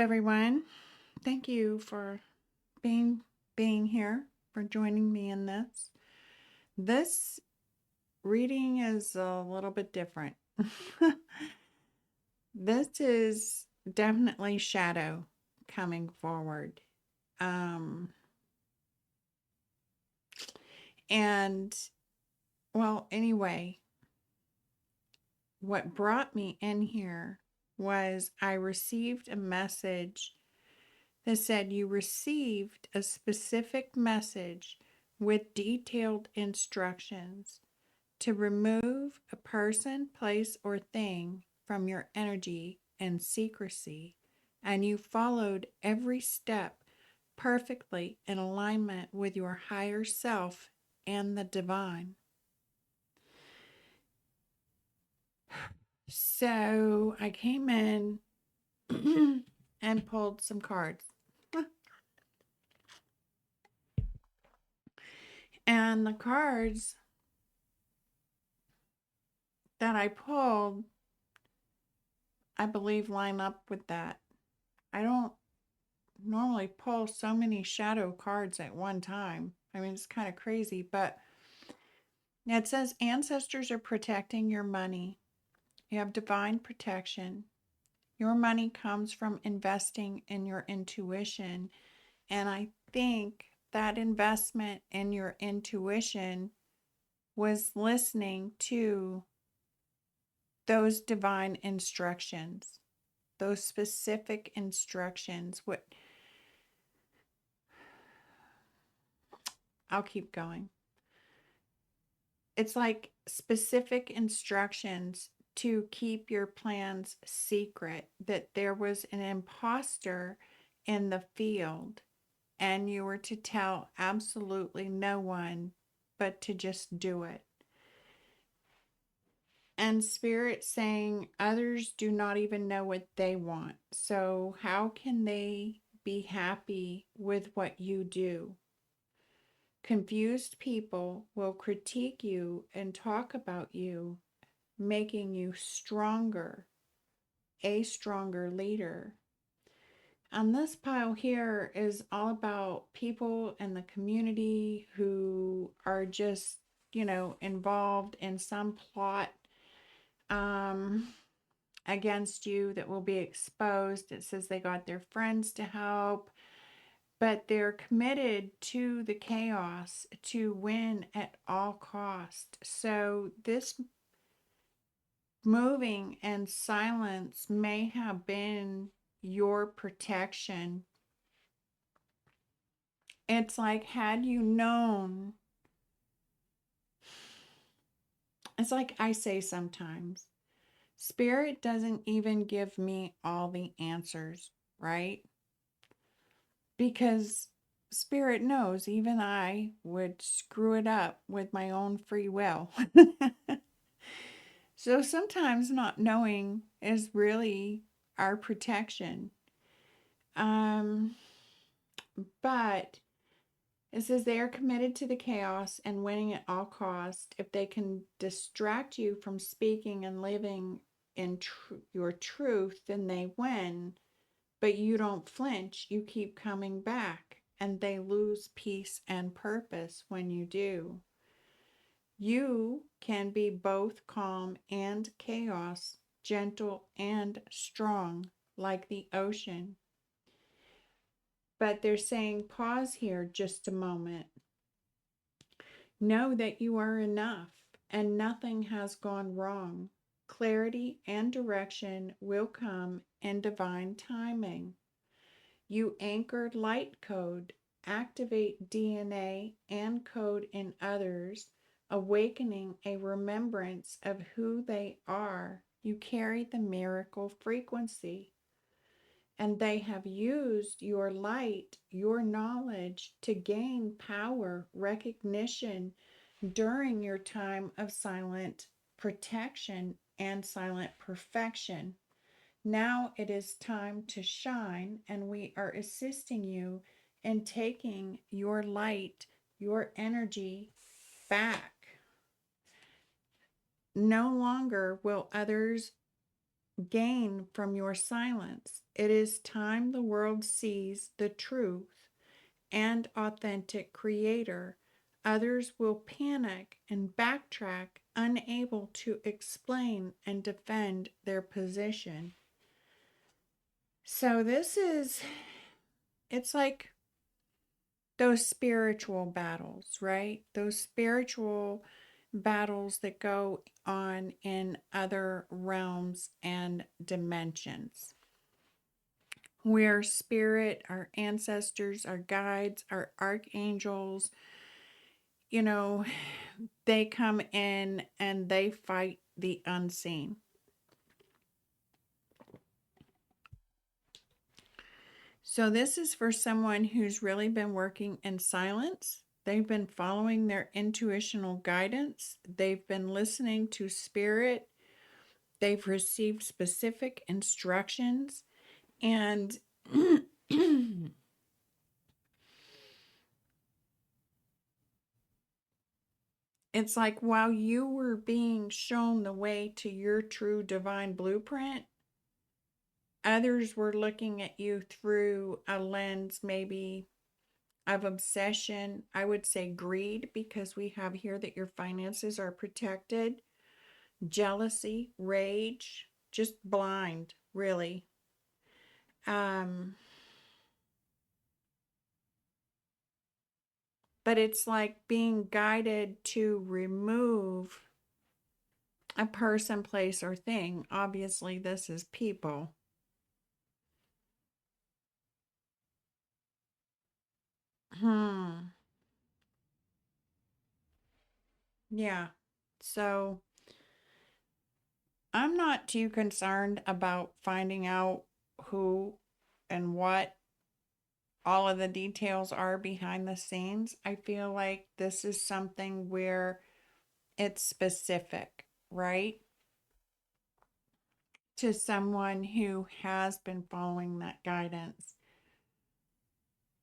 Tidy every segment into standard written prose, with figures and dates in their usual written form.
everyone. Thank you for being being here, for joining me in this. This reading is a little bit different. This is definitely shadow coming forward. Um and anyway, what brought me in here was I received a message that said you received a specific message with detailed instructions to remove a person, place, or thing from your energy and secrecy, and you followed every step perfectly in alignment with your higher self and the divine. So I came in and pulled some cards. And the cards that I pulled, I believe, line up with that. I don't normally pull so many shadow cards at one time. I mean, it's kind of crazy, but it says ancestors are protecting your money. You have divine protection. Your money comes from investing in your intuition. And I think that investment in your intuition was listening to those divine instructions, those specific instructions. I'll keep going. It's like specific instructions to keep your plans secret, that there was an imposter in the field and you were to tell absolutely no one, but to just do it. And Spirit saying others do not even know what they want. So, how can they be happy with what you do? Confused people will critique you and talk about you, making you stronger, a stronger leader. And this pile here is all about people in the community who are just, involved in some plot um, against you that will be exposed. It says they got their friends to help, but they're committed to the chaos to win at all cost. So this moving and silence may have been your protection. It's like, had you known, it's like I say sometimes, Spirit doesn't even give me all the answers, right? Because Spirit knows even I would screw it up with my own free will. So sometimes not knowing is really our protection. Um, but it says they are committed to the chaos and winning at all cost. If they can distract you from speaking and living in your truth, then they win. But you don't flinch. You keep coming back, and they lose peace and purpose when you do. You can be both calm and chaos, gentle and strong, like the ocean. But they're saying, pause here just a moment. Know that you are enough and nothing has gone wrong. Clarity and direction will come in divine timing. You anchored light code, activate DNA and code in others, awakening a remembrance of who they are. You carry the miracle frequency. And they have used your light, your knowledge to gain power, recognition during your time of silent protection and silent perfection. Now it is time to shine, and we are assisting you in taking your light, your energy back. No longer will others gain from your silence. It is time the world sees the truth and authentic creator. Others will panic and backtrack, unable to explain and defend their position. So, it's like those spiritual battles, right? Those spiritual battles that go on in other realms and dimensions, where spirit, our ancestors, our guides, our archangels, you know, they come in and they fight the unseen. So, this is for someone who's really been working in silence. They've been following their intuitional guidance. They've been listening to spirit. They've received specific instructions. And it's like while you were being shown the way to your true divine blueprint, others were looking at you through a lens maybe of obsession. I would say greed, because we have here that your finances are protected, jealousy, rage, just blind, really. But it's like being guided to remove a person, place, or thing. Obviously, this is people. Hmm. Yeah. So I'm not too concerned about finding out who and what all of the details are behind the scenes. I feel like this is something where it's specific, right? To someone who has been following that guidance.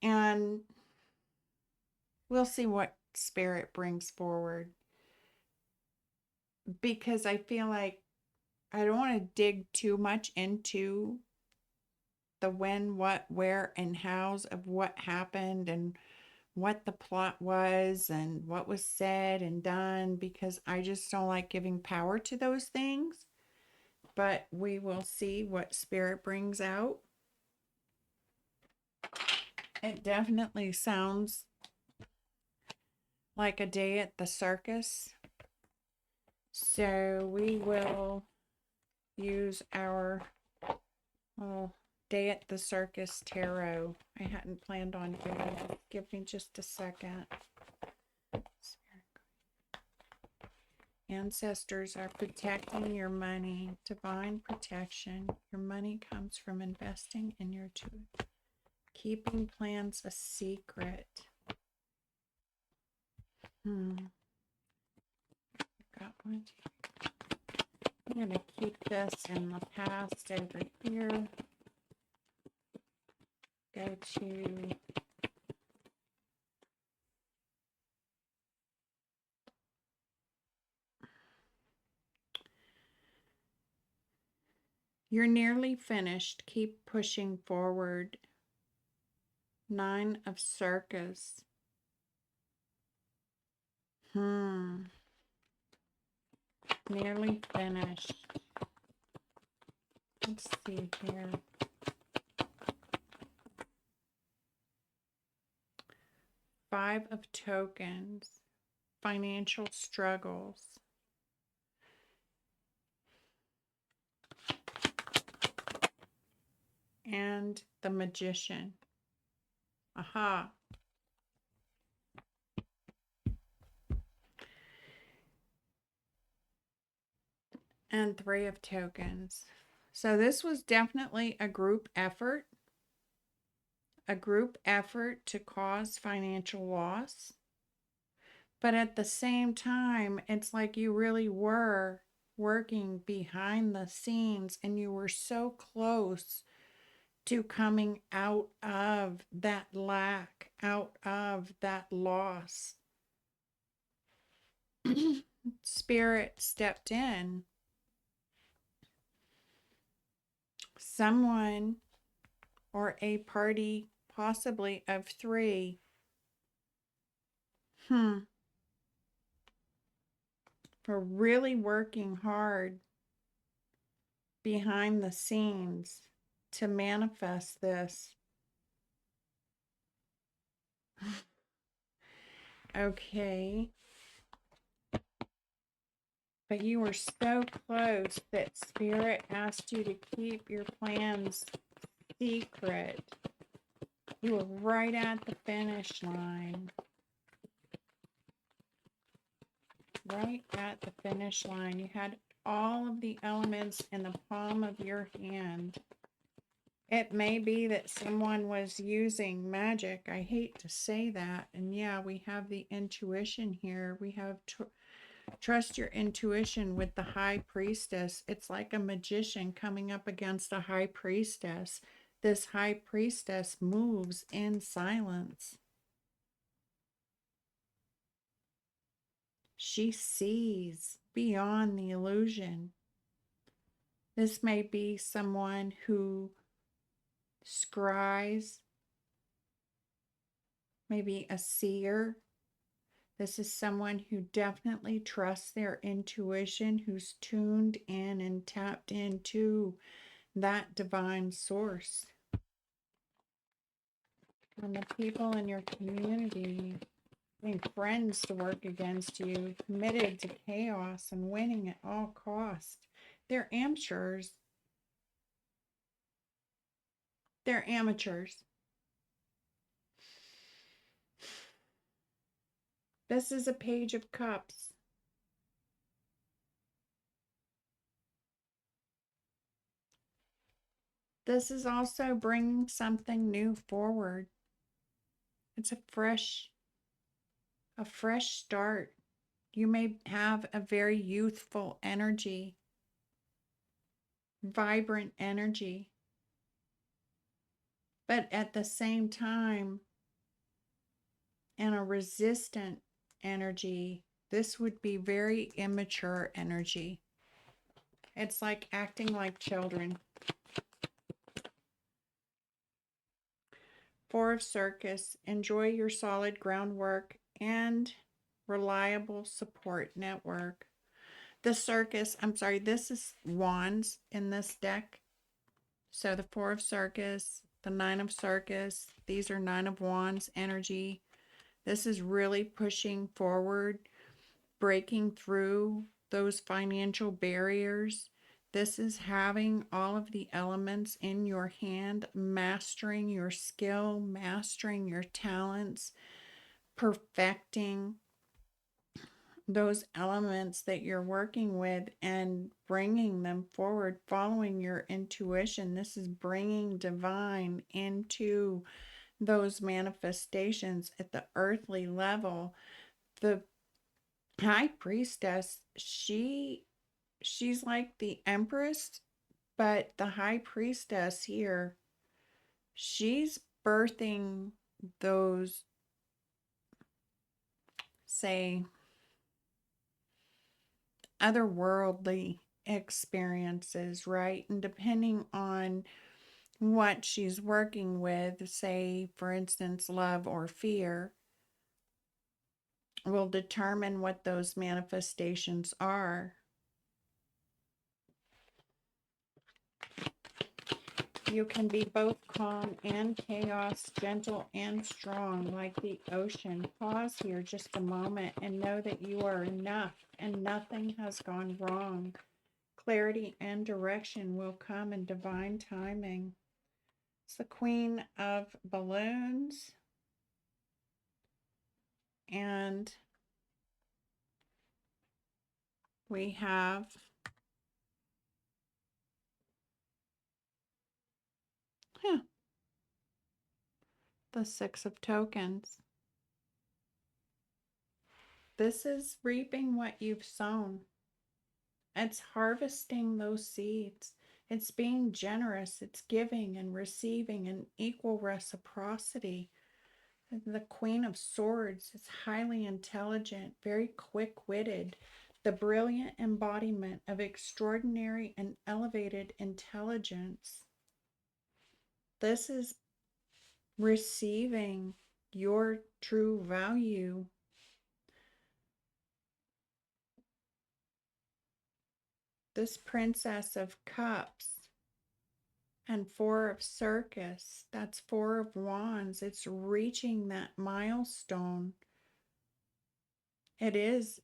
And we'll see what spirit brings forward, because I feel like I don't want to dig too much into the when, what, where, and hows of what happened and what the plot was and what was said and done, because I just don't like giving power to those things. But we will see what spirit brings out. It definitely sounds like a day at the circus. So we will use our little day at the circus tarot. I hadn't planned on doing it. Give me just a second. Ancestors are protecting your money. Divine protection. Your money comes from investing in your truth. Keeping plans a secret. Got one. I'm going to keep this in the past over here. Go to you're nearly finished. Keep pushing forward. 9 of circus. Nearly finished. Let's see here. 5 of tokens. Financial struggles. And the magician. Aha. And 3 of tokens. So this was definitely a group effort. A group effort to cause financial loss. But at the same time, it's like you really were working behind the scenes and you were so close to coming out of that lack, out of that loss. Spirit stepped in someone or a party possibly of three for really working hard behind the scenes to manifest this. Okay. But you were so close that Spirit asked you to keep your plans secret. You were right at the finish line. Right at the finish line. You had all of the elements in the palm of your hand. It may be that someone was using magic. I hate to say that. And yeah, we have the intuition here. We have trust your intuition with the high priestess. It's like a magician coming up against a high priestess. This high priestess moves in silence. She sees beyond the illusion. This may be someone who scries, maybe a seer. This is someone who definitely trusts their intuition, who's tuned in and tapped into that divine source. And the people in your community, being friends to work against you, committed to chaos and winning at all costs. They're amateurs. They're amateurs. This is a page of cups. This is also bringing something new forward. It's a fresh start. You may have a very youthful energy, vibrant energy, but at the same time, and a resistant energy. This would be very immature energy. It's like acting like children. Four of Circus, enjoy your solid groundwork and reliable support network. The Circus, I'm sorry, this is Wands in this deck. So the Four of Circus, the Nine of Circus, these are Nine of Wands energy. This is really pushing forward, breaking through those financial barriers. This is having all of the elements in your hand, mastering your skill, mastering your talents, perfecting those elements that you're working with and bringing them forward, following your intuition. This is bringing divine into those manifestations at the earthly level. The high priestess, she's like the Empress, but the high priestess here, she's birthing those, say, otherworldly experiences, right? And depending on what she's working with, say, for instance, love or fear, will determine what those manifestations are. You can be both calm and chaos, gentle and strong, like the ocean. Pause here just a moment and know that you are enough and nothing has gone wrong. Clarity and direction will come in divine timing. It's the Queen of Balloons. And we have the Six of Tokens. This is reaping what you've sown. It's harvesting those seeds. It's being generous. It's giving and receiving in equal reciprocity. The Queen of Swords is highly intelligent, very quick-witted, the brilliant embodiment of extraordinary and elevated intelligence. This is receiving your true value. This Princess of Cups and Four of Circus, that's Four of Wands. It's reaching that milestone. It is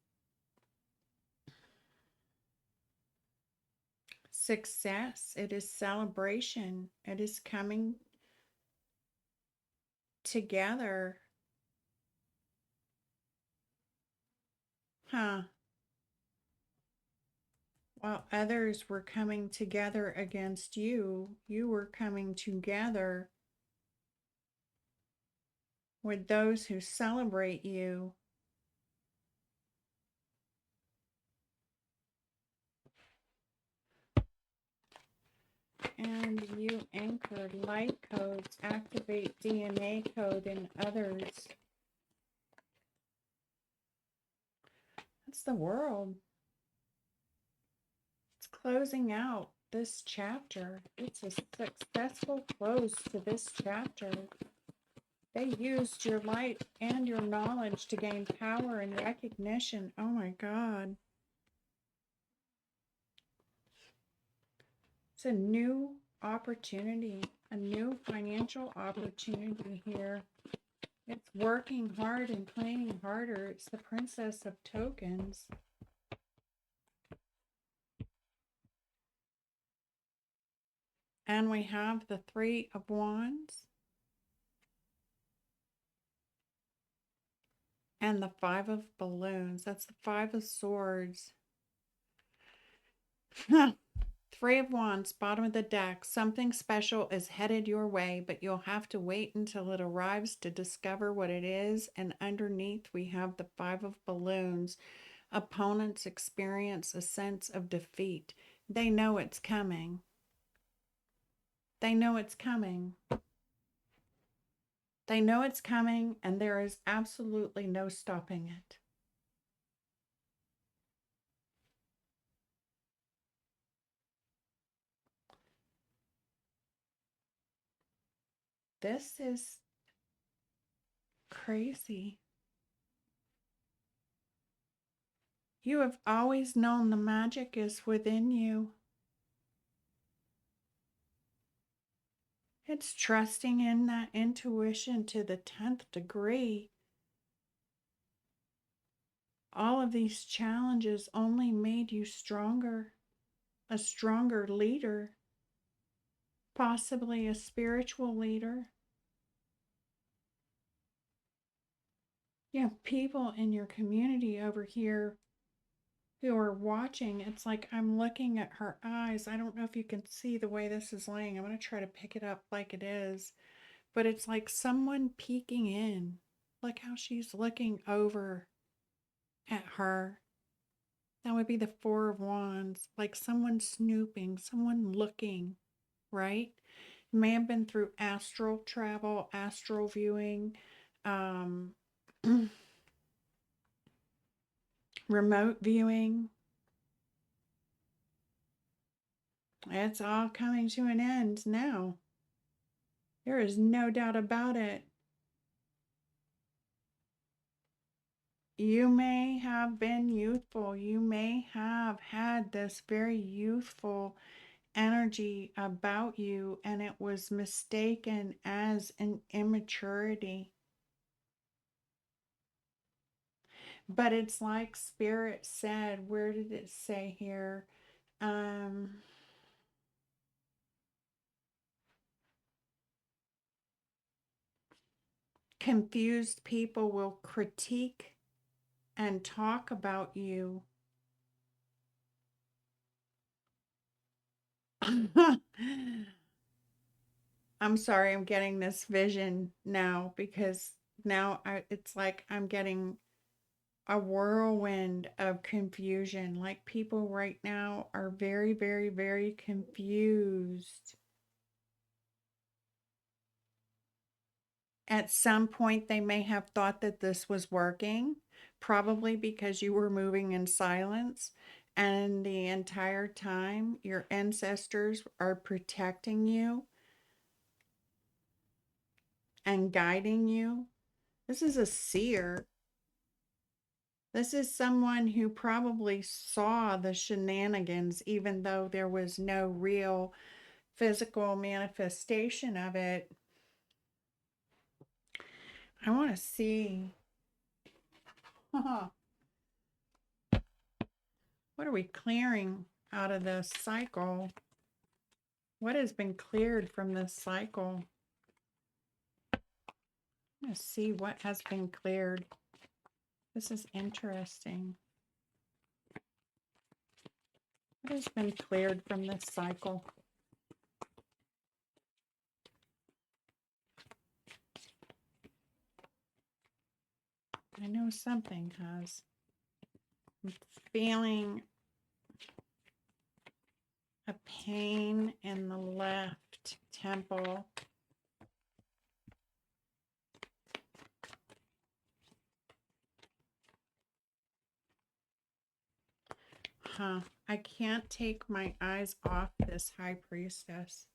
success. It is celebration. It is coming together. Huh. While others were coming together against you, you were coming together with those who celebrate you. And you anchored light codes, activate DNA code in others. That's the world. It's closing out this chapter. It's a successful close to this chapter. They used your light and your knowledge to gain power and recognition. Oh my God. It's a new opportunity, a new financial opportunity here. It's working hard and playing harder. It's the Princess of Tokens. And we have the Three of Wands and the Five of Balloons. That's the Five of Swords. Three of Wands, bottom of the deck. Something special is headed your way, but you'll have to wait until it arrives to discover what it is. And underneath, we have the Five of Balloons. Opponents experience a sense of defeat. They know it's coming. They know it's coming. They know it's coming, and there is absolutely no stopping it. This is crazy. You have always known the magic is within you. It's trusting in that intuition to the 10th degree. All of these challenges only made you stronger, a stronger leader, possibly a spiritual leader. You have people in your community over here who are watching. It's like I'm looking at her eyes. I don't know if you can see the way this is laying. I'm going to try to pick it up like it is. But it's like someone peeking in. Look how she's looking over at her. That would be the Four of Wands. Like someone snooping, someone looking, right? It may have been through astral travel, astral viewing, remote viewing. It's all coming to an end now. There is no doubt about it. You may have been youthful. You may have had this very youthful energy about you, and it was mistaken as an immaturity. But it's like Spirit said, where did it say here? Confused people will critique and talk about you. I'm sorry, I'm getting this vision now because now it's like I'm getting a whirlwind of confusion. Like people right now are very, very, very confused. At some point, they may have thought that this was working, probably because you were moving in silence. And the entire time, your ancestors are protecting you. and guiding you. This is a seer. This is someone who probably saw the shenanigans, even though there was no real physical manifestation of it. I want to see. What are we clearing out of this cycle? What has been cleared from this cycle? Let's see what has been cleared. This is interesting. What has been cleared from this cycle? I know something has. I'm feeling a pain in the left temple. I can't take my eyes off this high priestess.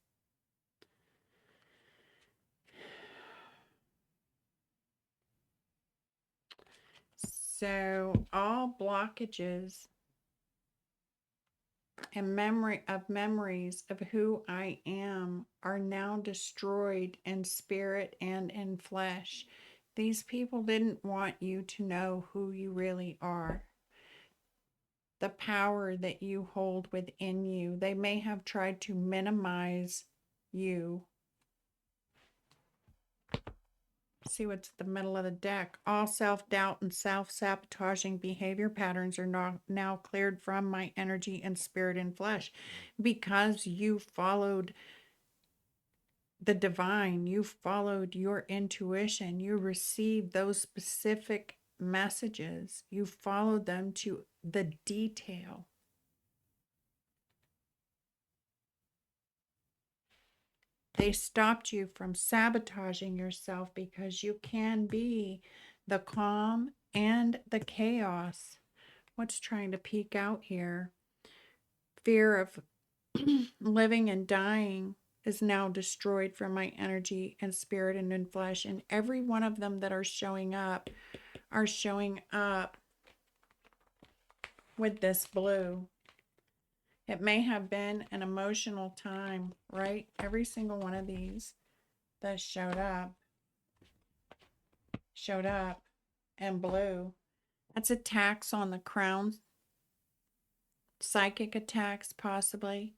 So all blockages and memories of who I am are now destroyed in spirit and in flesh. These people didn't want you to know who you really are, the power that you hold within you. They may have tried to minimize you. See what's at the middle of the deck. All self-doubt and self-sabotaging behavior patterns are now cleared from my energy and spirit and flesh, because you followed the divine, you followed your intuition, you received those specific messages, you followed them to the detail. They stopped you from sabotaging yourself, because you can be the calm and the chaos. What's trying to peek out here? Fear of living and dying is now destroyed from my energy and spirit and in flesh. And every one of them that are showing up with this blue. It may have been an emotional time, right? Every single one of these that showed up in blue. That's attacks on the crown, psychic attacks possibly.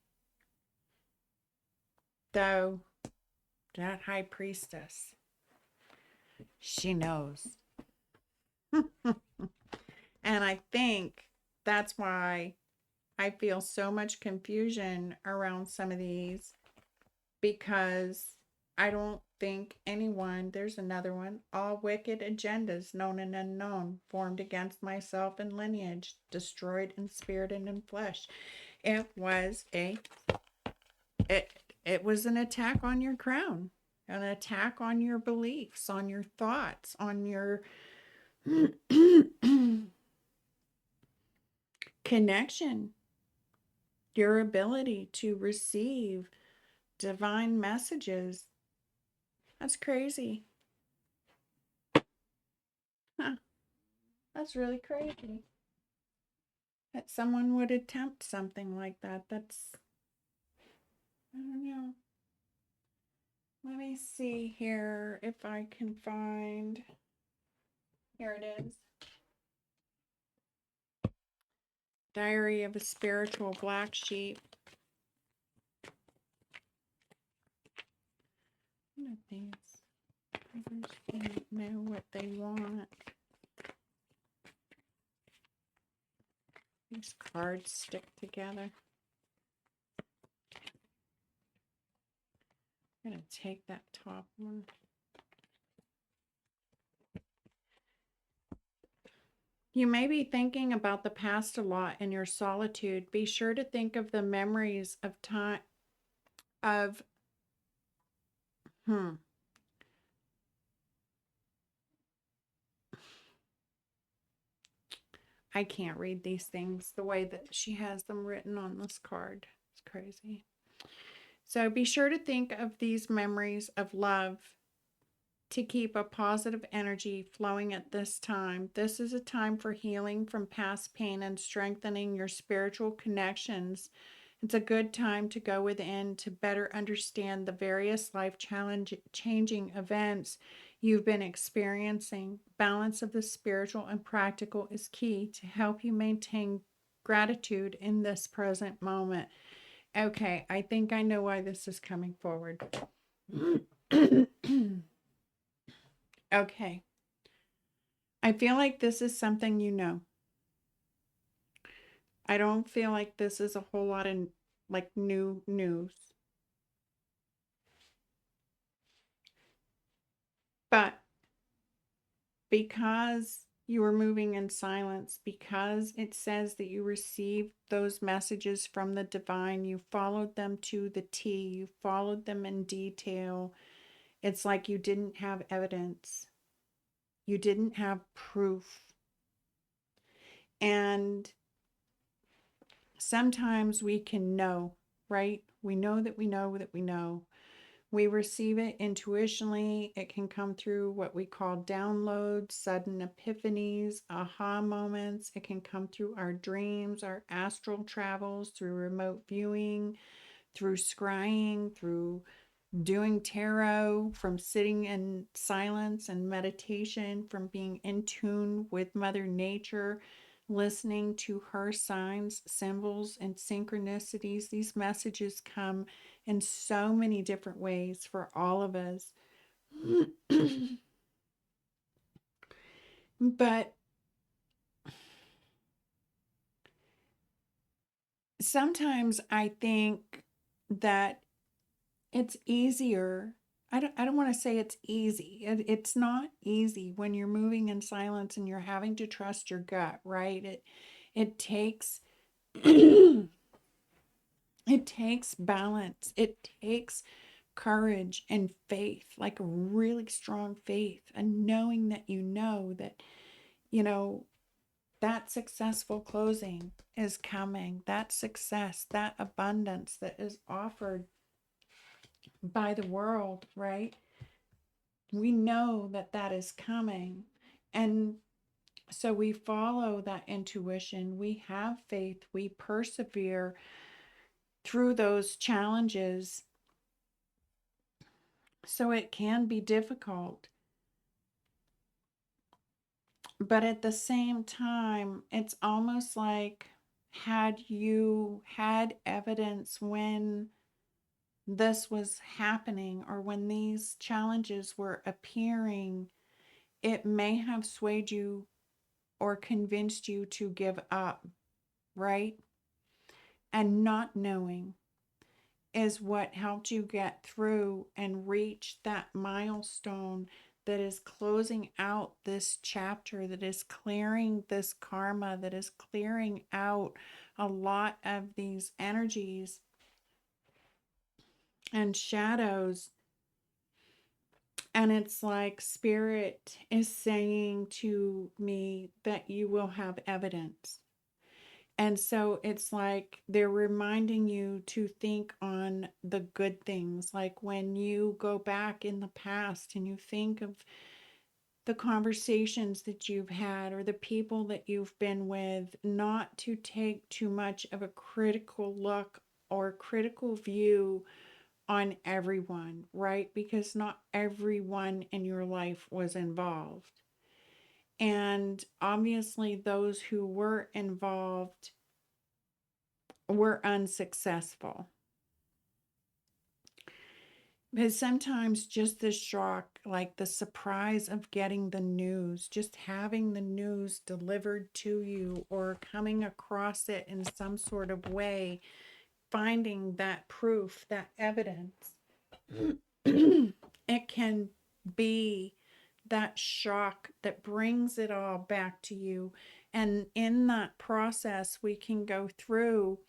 Though that high priestess, she knows. And I think that's why I feel so much confusion around some of these, because I don't think anyone, there's another one, all wicked agendas known and unknown, formed against myself and lineage, destroyed in spirit and in flesh. It was an attack on your crown, an attack on your beliefs, on your thoughts, on your connection, your ability to receive divine messages. That's crazy. Huh. That's really crazy that someone would attempt something like that. That's, I don't know. Let me see here if I can find. Here it is. Diary of a Spiritual Black Sheep. One of these. Others don't know what they want. These cards stick together. I'm going to take that top one. You may be thinking about the past a lot in your solitude. Be sure to think of the memories of time of I can't read these things the way that she has them written on this card. It's crazy. So be sure to think of these memories of love, to keep a positive energy flowing at this time. This is a time for healing from past pain and strengthening your spiritual connections. It's a good time to go within to better understand the various life changing events you've been experiencing. Balance of the spiritual and practical is key to help you maintain gratitude in this present moment. Okay, I think I know why this is coming forward. Okay. I feel like this is something you know. I don't feel like this is a whole lot of like new news. But because you were moving in silence, because it says that you received those messages from the divine, you followed them to the T, you followed them in detail. It's like you didn't have evidence, you didn't have proof. And sometimes we can know, right? We know that we know that we know. We receive it intuitionally. It can come through what we call downloads, sudden epiphanies, aha moments. It can come through our dreams, our astral travels, through remote viewing, through scrying, through doing tarot, from sitting in silence and meditation, from being in tune with Mother Nature, listening to her signs, symbols, and synchronicities. These messages come in so many different ways for all of us. But sometimes I think that it's easier. I don't want to say it's easy. It's not easy when you're moving in silence and you're having to trust your gut, right? It takes it takes balance. It takes courage and faith, like a really strong faith, and knowing that you know that successful closing is coming. That success, that abundance that is offered by the world, right? We know that that is coming. And so we follow that intuition. We have faith. We persevere through those challenges. So it can be difficult. But at the same time, it's almost like, had you had evidence when this was happening or when these challenges were appearing, it may have swayed you or convinced you to give up, right? And not knowing is what helped you get through and reach that milestone that is closing out this chapter, that is clearing this karma, that is clearing out a lot of these energies and shadows. And it's like Spirit is saying to me that you will have evidence. And so it's like they're reminding you to think on the good things. Like when you go back in the past and you think of the conversations that you've had or the people that you've been with, not to take too much of a critical look or critical view on everyone, right? Because not everyone in your life was involved. And obviously, those who were involved were unsuccessful. Because sometimes just the shock, like the surprise of getting the news, just having the news delivered to you or coming across it in some sort of way, finding that proof, that evidence, it can be that shock that brings it all back to you. And in that process, we can go through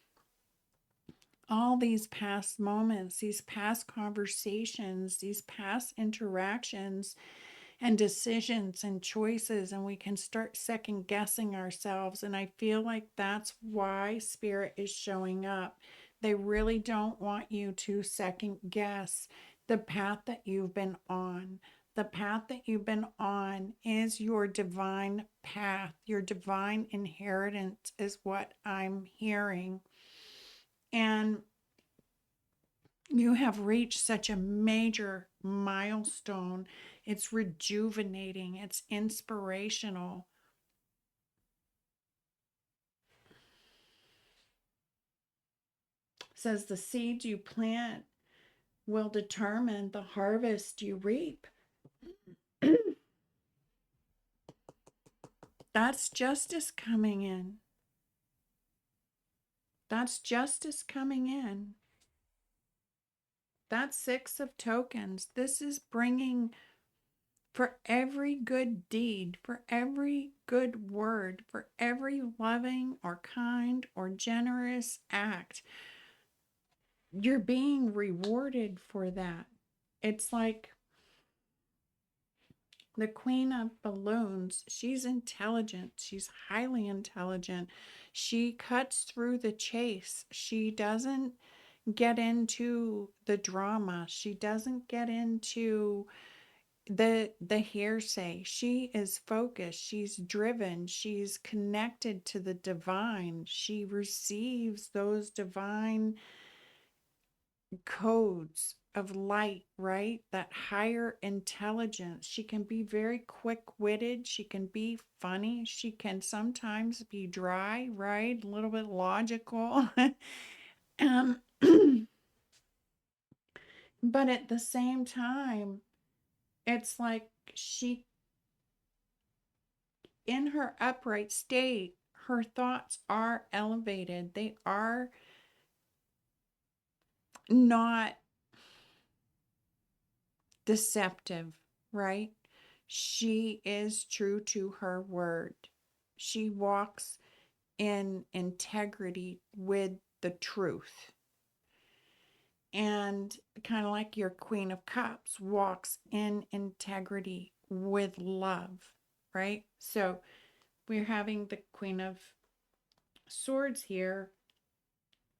all these past moments, these past conversations, these past interactions and decisions and choices, and we can start second guessing ourselves. And I feel like that's why Spirit is showing up. They really don't want you to second guess the path that you've been on, the path that you've been on is your divine path. Your divine inheritance is what I'm hearing. And you have reached such a major milestone. It's rejuvenating, it's inspirational. It says the seeds you plant will determine the harvest you reap. That's justice coming in. That's justice coming in. That's Six of Tokens. This is bringing, for every good deed, for every good word, for every loving or kind or generous act, you're being rewarded for that. It's like the Queen of Balloons. She's intelligent. She's highly intelligent. She cuts through the chase. She doesn't get into the drama. She doesn't get into the hearsay. She is focused. She's driven. She's connected to the divine. She receives those divine codes of light, right? That higher intelligence. She can be very quick-witted. She can be funny. She can sometimes be dry, right? A little bit logical. um, but at the same time, it's like she, in her upright state, her thoughts are elevated. They are not deceptive, right? She is true to her word. She walks in integrity with the truth. And kind of like your Queen of Cups walks in integrity with love, right? So we're having the Queen of Swords here,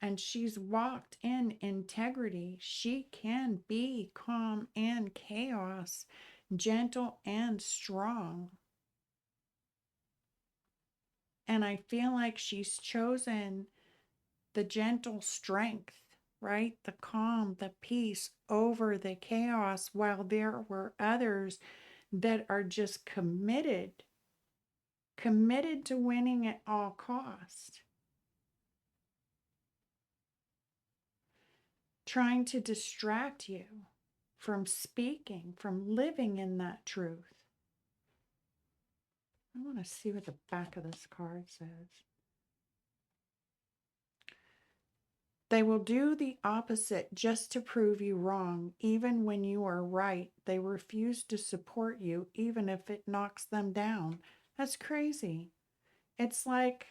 and she's walked in integrity. She can be calm and chaos, gentle and strong. And I feel like she's chosen the gentle strength, right? The calm, the peace over the chaos, while there were others that are just committed to winning at all cost, trying to distract you from speaking, from living in that truth. I want to see what the back of this card says. They will do the opposite just to prove you wrong. Even when you are right, they refuse to support you, even if it knocks them down. That's crazy. It's like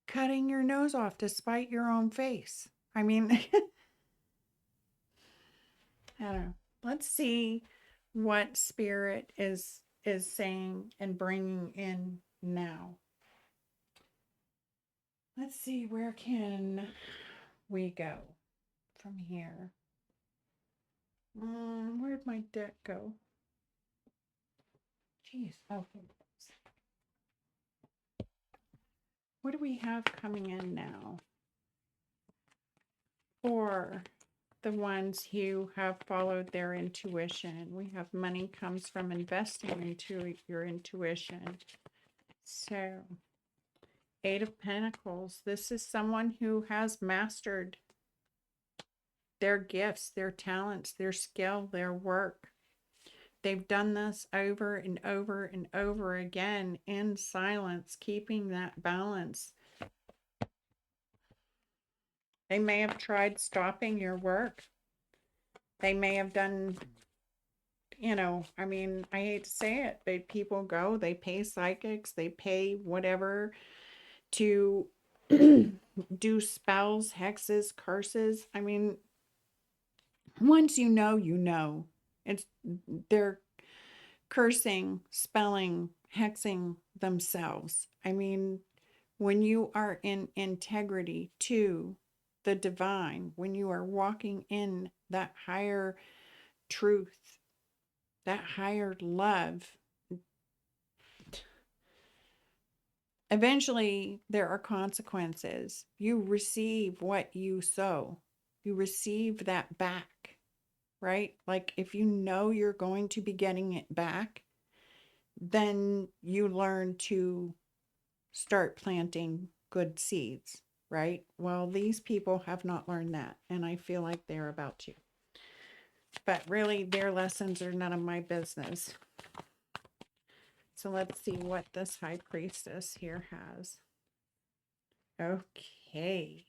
cutting your nose off to spite your own face. I mean, I don't know. Let's see what Spirit is saying and bringing in now. Let's see, where can we go from here? Where'd my deck go? Jeez. Oh, what do we have coming in now for the ones who have followed their intuition? We have money comes from investing into your intuition. So, Eight of Pentacles. This is someone who has mastered their gifts, their talents, their skill, their work. They've done this over and over and over again in silence, keeping that balance. They may have tried stopping your work. They may have done, I mean, I hate to say it, but people go, they pay psychics, they pay whatever to do spells, hexes, curses. I mean, once you know. It's they're cursing, spelling, hexing themselves. I mean, when you are in integrity too, the divine, when you are walking in that higher truth, that higher love, eventually there are consequences. You receive what you sow, you receive that back, right? Like if you know you're going to be getting it back, then you learn to start planting good seeds, right? Well, these people have not learned that, and I feel like they're about to. But really, their lessons are none of my business. So let's see what this high priestess here has. Okay.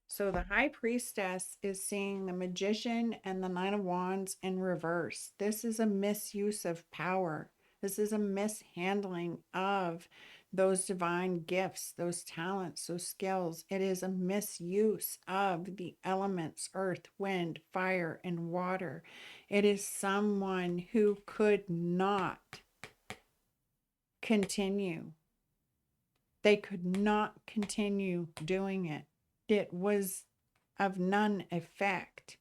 So the high priestess is seeing the magician and the nine of wands in reverse. This is a misuse of power. This is a mishandling of those divine gifts, those talents, those skills. It is a misuse of the elements, earth, wind, fire, and water. It is someone who could not continue. They could not continue doing it. It was of none effect.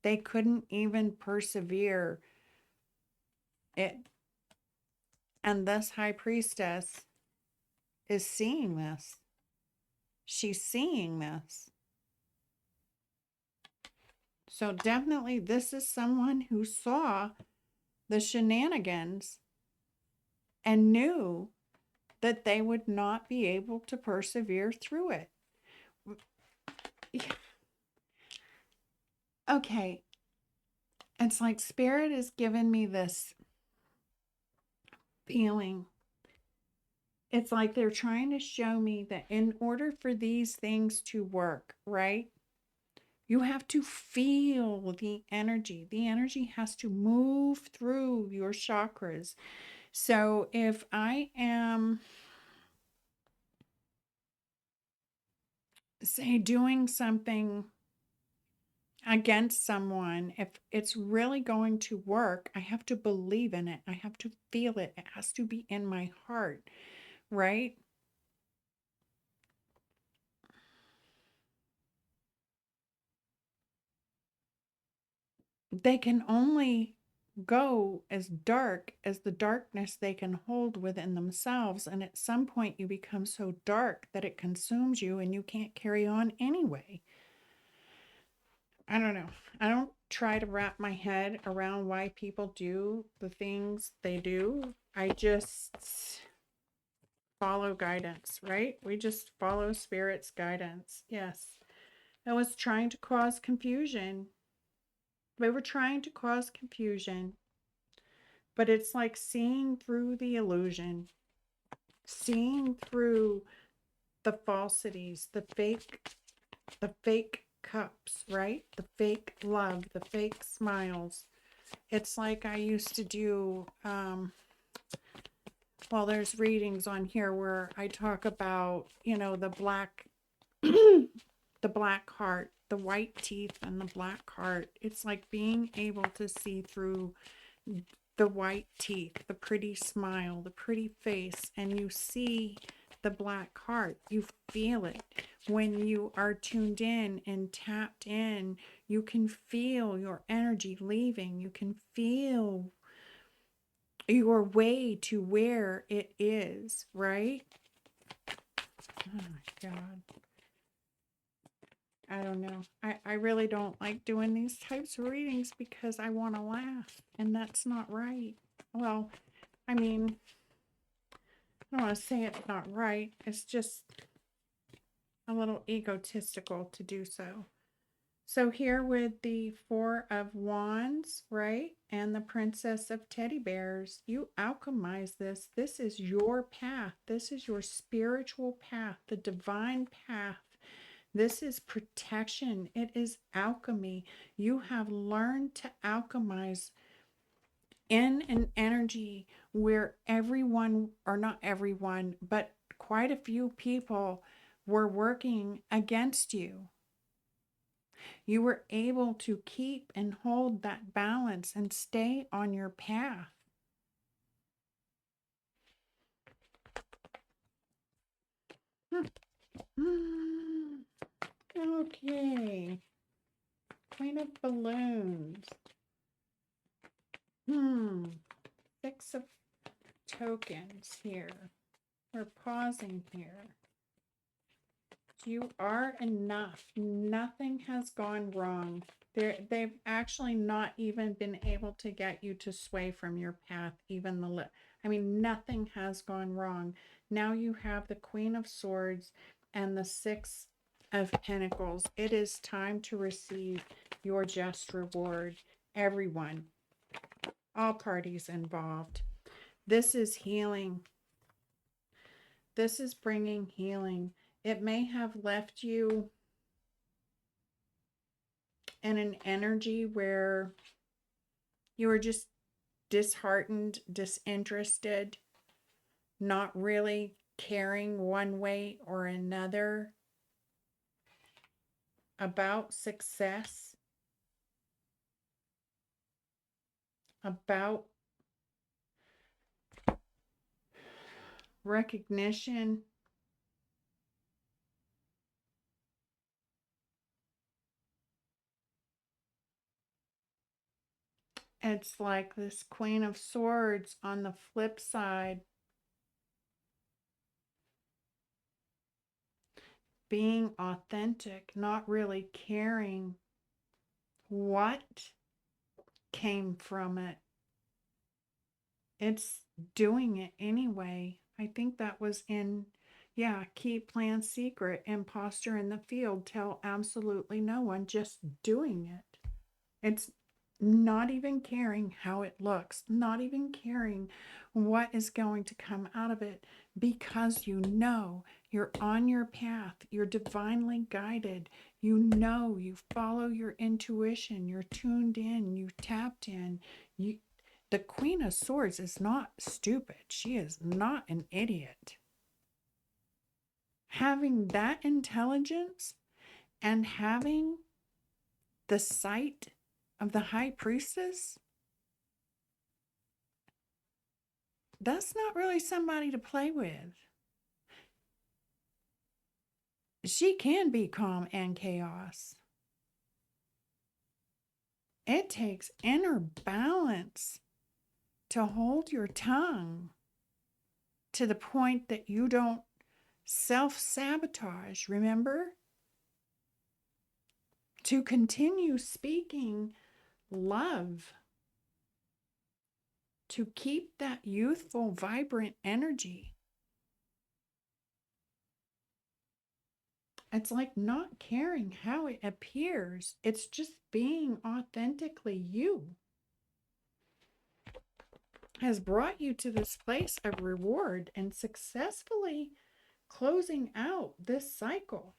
They couldn't even persevere it. And this high priestess is seeing this. She's seeing this. So definitely this is someone who saw the shenanigans and knew that they would not be able to persevere through it. Okay. It's like Spirit has given me this feeling. It's like they're trying to show me that in order for these things to work, right? You have to feel the energy. The energy has to move through your chakras. So if I am, say, doing something against someone, if it's really going to work, I have to believe in it. I have to feel it. It has to be in my heart, right? They can only go as dark as the darkness they can hold within themselves. And at some point, you become so dark that it consumes you and you can't carry on anyway. I don't know. I don't try to wrap my head around why people do the things they do. I just follow guidance, right? We just follow Spirit's guidance. Yes. It was trying to cause confusion. They were trying to cause confusion. But it's like seeing through the illusion, seeing through the falsities, the fake cups, right? The fake love, the fake smiles. It's like I used to do, well, there's readings on here where I talk about, the black, the black heart, the white teeth and the black heart. It's like being able to see through the white teeth, the pretty smile, the pretty face, and you see the black heart. You feel it. When you are tuned in and tapped in, you can feel your energy leaving. You can feel your way to where it is, right? Oh my God. I don't know. I really don't like doing these types of readings because I want to laugh, and that's not right. Well, I mean, I don't want to say it's not right. It's just a little egotistical to do so. So here with the Four of Wands, right? And the Princess of Teddy Bears, you alchemize this. This is your path. This is your spiritual path, the divine path. This is protection. It is alchemy. You have learned to alchemize in an energy where everyone, or not everyone, but quite a few people were working against you. You were able to keep and hold that balance and stay on your path. Okay. Queen of balloons. 6 of tokens here. We're pausing here. You are enough. Nothing has gone wrong. They've actually not even been able to get you to sway from your path, even nothing has gone wrong. Now you have the Queen of Swords and the 6 of Pentacles. It is time to receive your just reward. Everyone, all parties involved. This is healing. This is bringing healing. It may have left you in an energy where you were just disheartened, disinterested, not really caring one way or another about success, about recognition. It's like this Queen of Swords on the flip side, being authentic, not really caring what came from it. It's doing it anyway. I think that was in, yeah, keep plan secret, imposter in the field, tell absolutely no one, just doing it. It's not even caring how it looks, not even caring what is going to come out of it, because you know you're on your path, you're divinely guided, you follow your intuition, you're tuned in, you tapped in. The Queen of Swords is not stupid. She is not an idiot. Having that intelligence and having the sight of the High Priestess, that's not really somebody to play with. She can be calm and chaos. It takes inner balance to hold your tongue to the point that you don't self-sabotage, remember? To continue speaking love, to keep that youthful, vibrant energy. It's like not caring how it appears. It's just being authentically you has brought you to this place of reward and successfully closing out this cycle.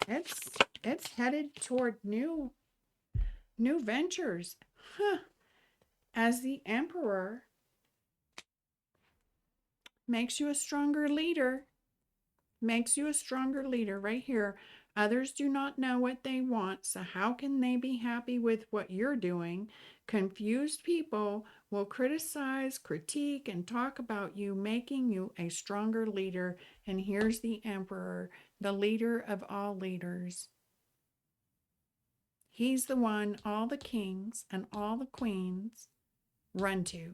It's headed toward new ventures. As the Emperor makes you a stronger leader, right here. Others do not know what they want, so how can they be happy with what you're doing? Confused people will criticize, critique, and talk about you, making you a stronger leader. And here's the Emperor, the leader of all leaders. He's the one all the kings and all the queens run to.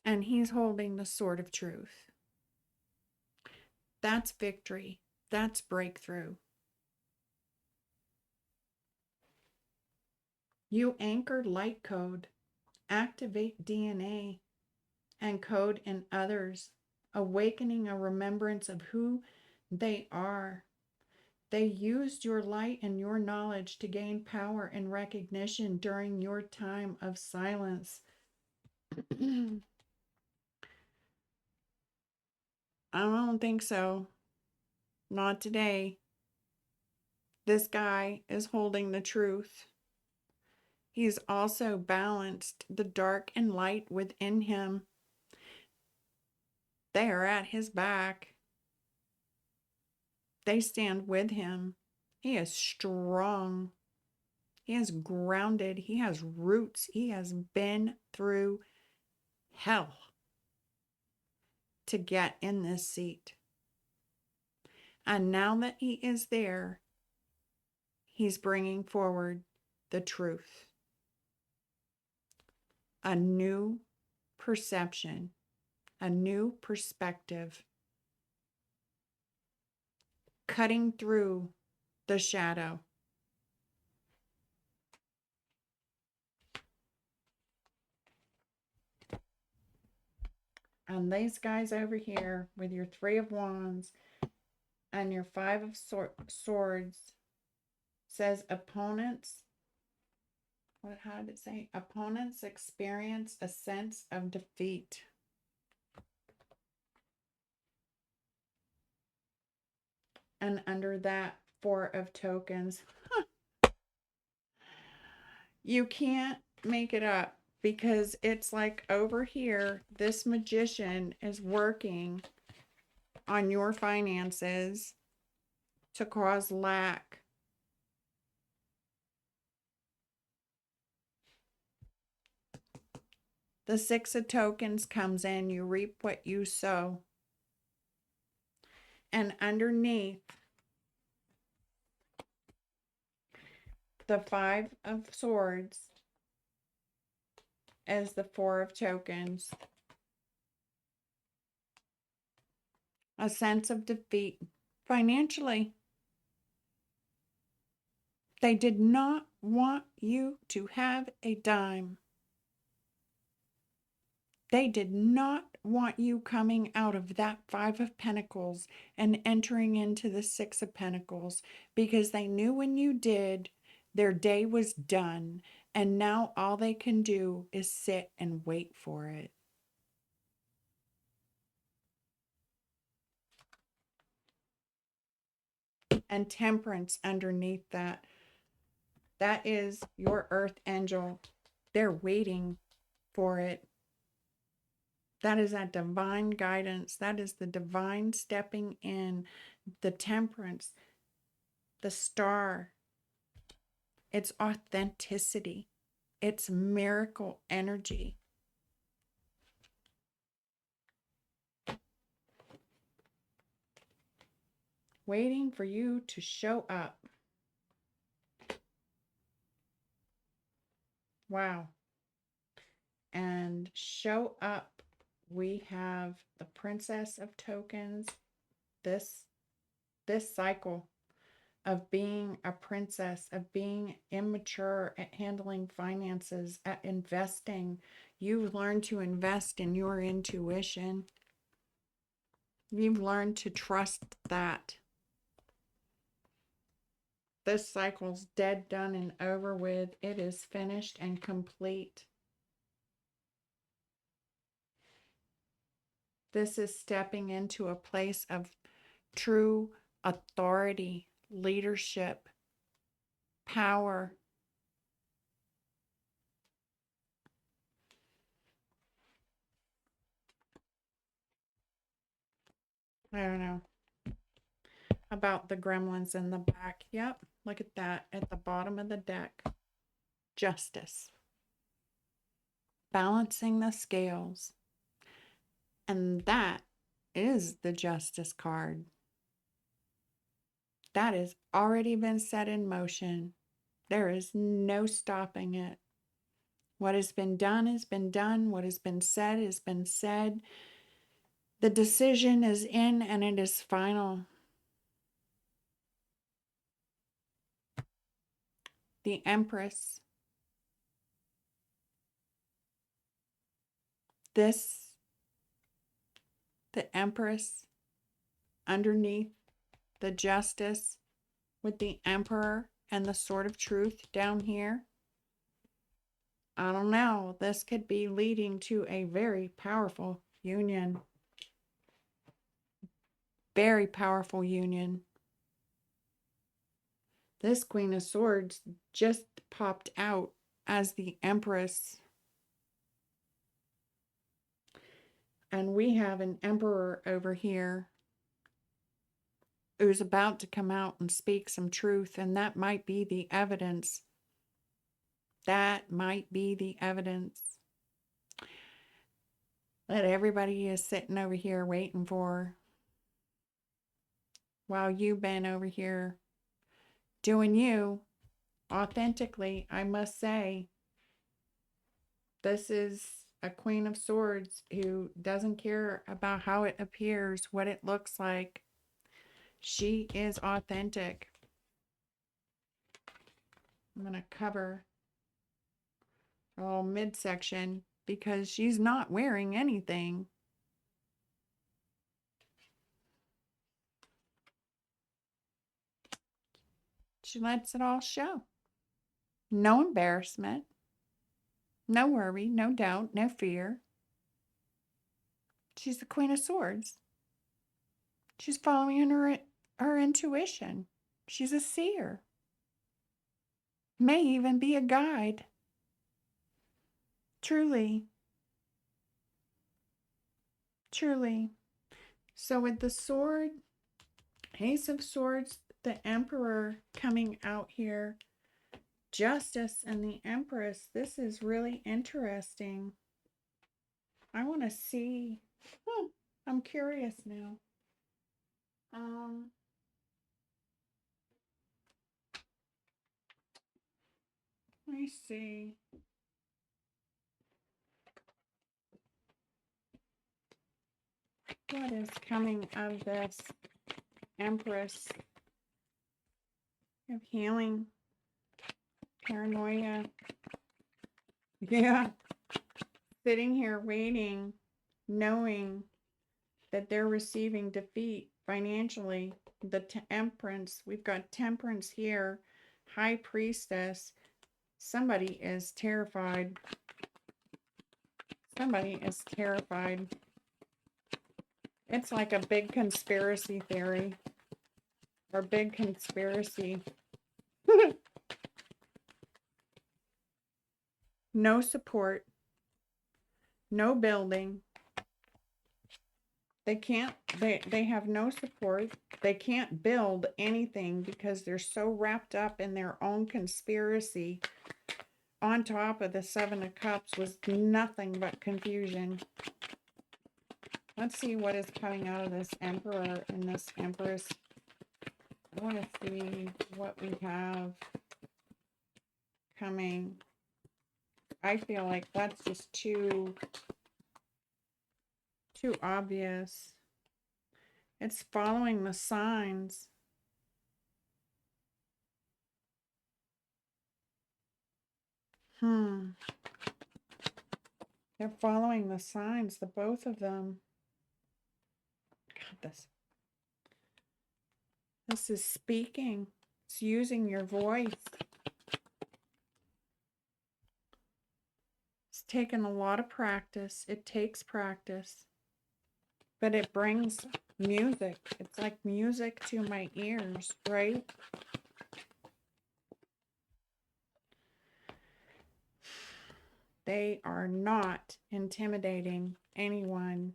And he's holding the sword of truth. That's victory. That's breakthrough. You anchor light code, activate DNA, and code in others, awakening a remembrance of who they are. They used your light and your knowledge to gain power and recognition during your time of silence. I don't think so. Not today. This guy is holding the truth. He's also balanced the dark and light within him. They are at his back. They stand with him. He is strong. He is grounded. He has roots. He has been through hell. to get in this seat. And now that he is there, he's bringing forward the truth, a new perception, a new perspective, cutting through the shadow. And these guys over here with your Three of Wands and your Five of Swords says opponents. How did it say? Opponents experience a sense of defeat. And under that, Four of Tokens. You can't make it up, because it's like over here, this magician is working on your finances to cause lack. The Six of Tokens comes in, you reap what you sow. And underneath, the Five of Swords is the Four of Tokens. A sense of defeat financially. They did not want you to have a dime. They did not want you coming out of that Five of Pentacles and entering into the Six of Pentacles, because they knew when you did, their day was done, and now all they can do is sit and wait for it. And Temperance underneath that. That is your earth angel. They're waiting for it. That is that divine guidance. That is the divine stepping in. The Temperance, the Star. It's authenticity. It's miracle energy. Waiting for you to show up. Wow. And show up, we have the Princess of Tokens. This cycle of being a princess, of being immature at handling finances, at investing. You've learned to invest in your intuition. You've learned to trust that. This cycle's dead, done, and over with. It is finished and complete. This is stepping into a place of true authority, leadership, power. I don't know about the gremlins in the back. Yep, look at that at the bottom of the deck. Justice. Balancing the scales. And that is the Justice card. That has already been set in motion. There is no stopping it. What has been done has been done. What has been said has been said. The decision is in and it is final. The Empress. The Empress underneath the Justice with the Emperor and the Sword of Truth down here. I don't know. This could be leading to a very powerful union. Very powerful union. This Queen of Swords just popped out as the Empress. And we have an Emperor over here who's about to come out and speak some truth, and that might be the evidence. That might be the evidence. that everybody is sitting over here waiting for, while you've been over here doing you authentically. I must say, this is a Queen of Swords who doesn't care about how it appears, what it looks like. She is authentic. I'm going to cover a little midsection because she's not wearing anything. She lets it all show. No embarrassment, no worry, no doubt, no fear. She's the Queen of Swords. She's following her intuition. She's a seer. May even be a guide. Truly. Truly. So with the sword, Ace of Swords, the Emperor coming out here, Justice, and the Empress, this is really interesting. I want to see. I'm curious now. Let me see. What is coming of this Empress of healing, paranoia? Yeah. Sitting here waiting, knowing that they're receiving defeat financially. The Empress, we've got Temperance here, High Priestess. Somebody is terrified. Somebody is terrified. It's like a big conspiracy theory or big conspiracy. No support, no building. They have no support. They can't build anything because they're so wrapped up in their own conspiracy. On top of the Seven of Cups was nothing but confusion. Let's see what is coming out of this Emperor and this Empress. I want to see what we have coming. I feel like that's just too obvious. It's following the signs. They're following the signs, the both of them. God, this is speaking. It's using your voice. It's taken a lot of practice. It takes practice. But it brings music. It's like music to my ears, right? They are not intimidating anyone.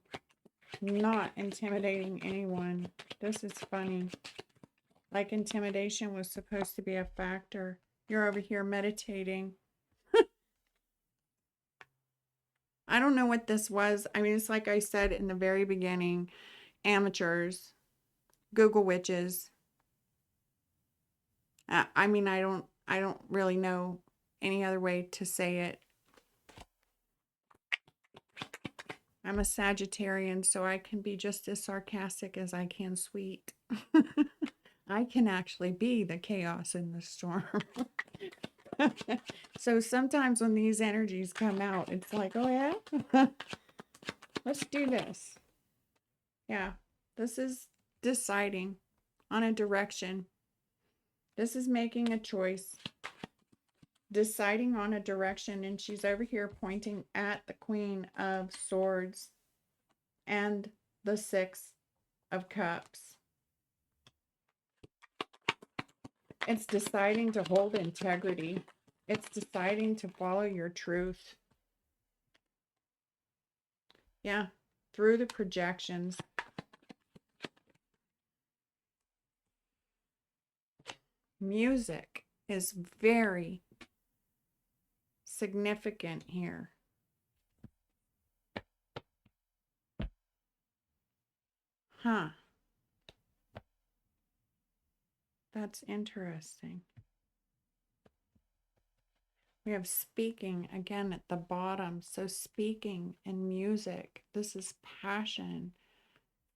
Not intimidating anyone. This is funny. Like intimidation was supposed to be a factor. You're over here meditating. I don't know what this was. I mean, it's like I said in the very beginning, amateurs, Google witches. I mean, I don't really know any other way to say it. I'm a Sagittarian, so I can be just as sarcastic as I can sweet. I can actually be the chaos in the storm. So sometimes when these energies come out, it's like, oh yeah, let's do this. Yeah, this is deciding on a direction. This is making a choice, deciding on a direction, and she's over here pointing at the Queen of Swords and the Six of Cups. It's deciding to hold integrity. It's deciding to follow your truth. Yeah, through the projections. Music is very significant here. Huh. That's interesting. We have speaking again at the bottom. So speaking and music. This is passion,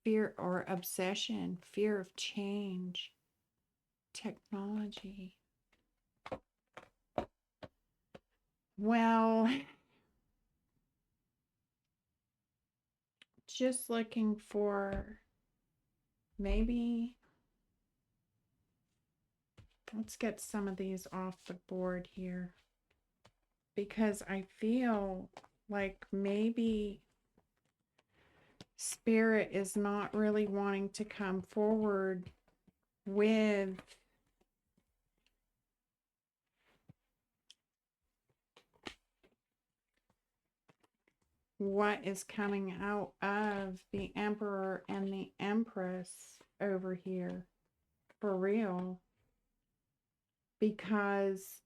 fear or obsession, fear of change, technology. Well, just looking for maybe, let's get some of these off the board here, because I feel like maybe Spirit is not really wanting to come forward with what is coming out of the Emperor and the Empress over here, for real, because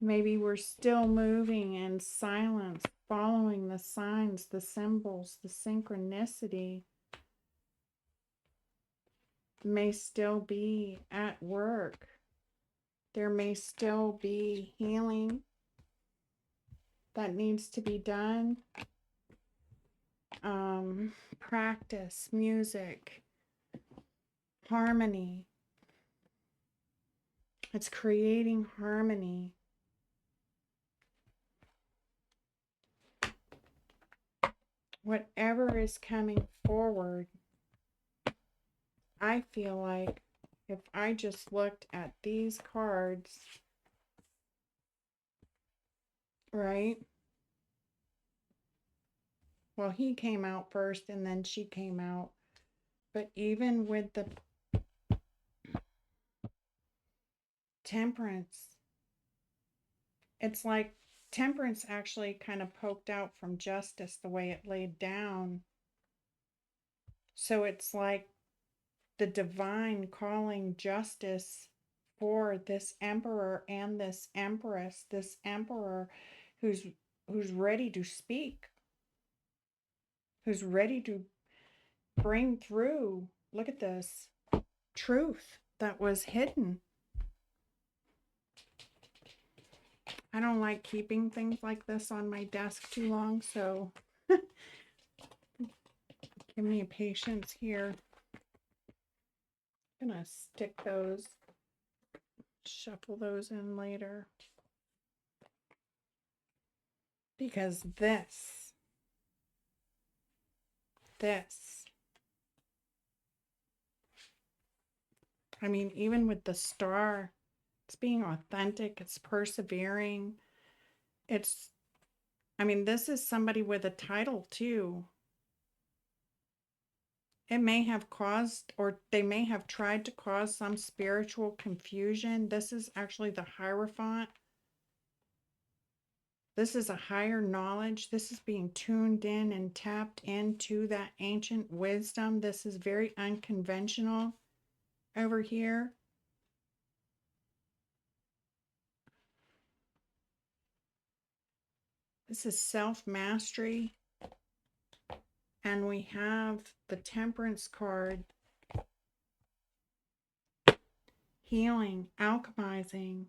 maybe we're still moving in silence, following the signs, the symbols, the synchronicity may still be at work. There may still be healing that needs to be done. Practice, music, harmony. It's creating harmony. Whatever is coming forward, I feel like if I just looked at these cards, right? Well, he came out first and then she came out. But even with the Temperance, it's like Temperance actually kind of poked out from Justice the way it laid down. So it's like the divine calling justice for this Emperor and this Empress, this Emperor who's ready to speak, who's ready to bring through, look at this, truth that was hidden. I don't like keeping things like this on my desk too long, so give me patience here. I'm gonna stick those, shuffle those in later. Because this, I mean, even with the star, it's being authentic, it's persevering. It's, I mean, this is somebody with a title too. It may have caused, or they may have tried to cause some spiritual confusion. This is actually the Hierophant. This is a higher knowledge. This is being tuned in and tapped into that ancient wisdom. This is very unconventional over here. This is self-mastery. And we have the Temperance card. Healing, alchemizing.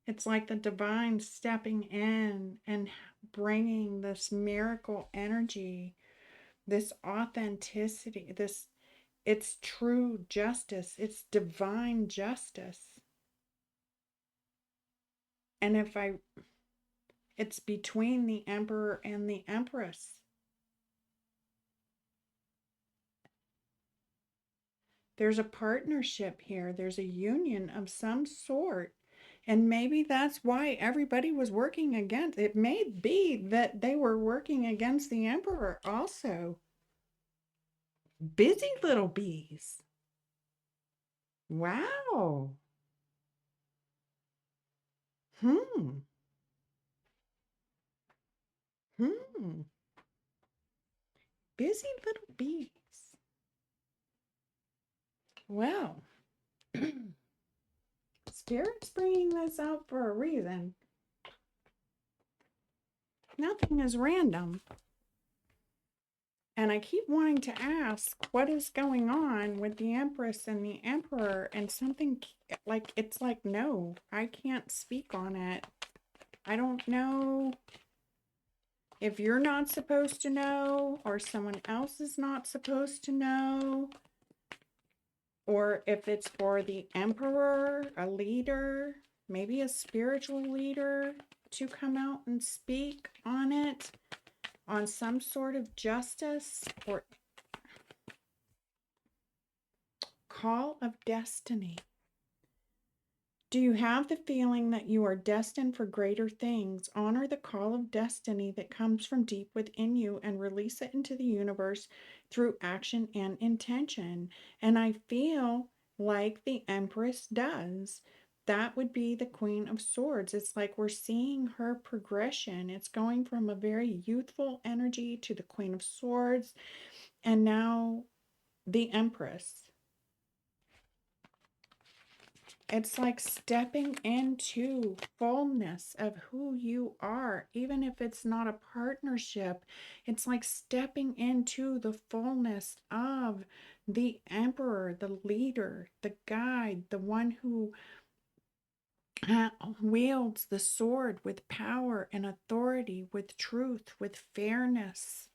It's like the divine stepping in and bringing this miracle energy, this authenticity, this, it's true justice. It's divine justice. And it's between the Emperor and the Empress. There's a partnership here. There's a union of some sort. And maybe that's why everybody was working against. It may be that they were working against the Emperor also. Busy little bees. Wow. Hmm. Busy little bees. Well, Spirit's bringing this out for a reason. Nothing is random. And I keep wanting to ask what is going on with the Empress and the Emperor, and something like it's like, no, I can't speak on it. I don't know if you're not supposed to know, or someone else is not supposed to know, or if it's for the Emperor, a leader, maybe a spiritual leader, to come out and speak on it, on some sort of justice or call of destiny. Do you have the feeling that you are destined for greater things? Honor the call of destiny that comes from deep within you and release it into the universe through action and intention. And I feel like the Empress does. That would be the Queen of Swords. It's like we're seeing her progression. It's going from a very youthful energy to the Queen of Swords, and now the Empress. It's like stepping into fullness of who you are, even if it's not a partnership. It's like stepping into the fullness of the emperor, the leader, the guide, the one who wields the sword with power and authority, with truth, with fairness.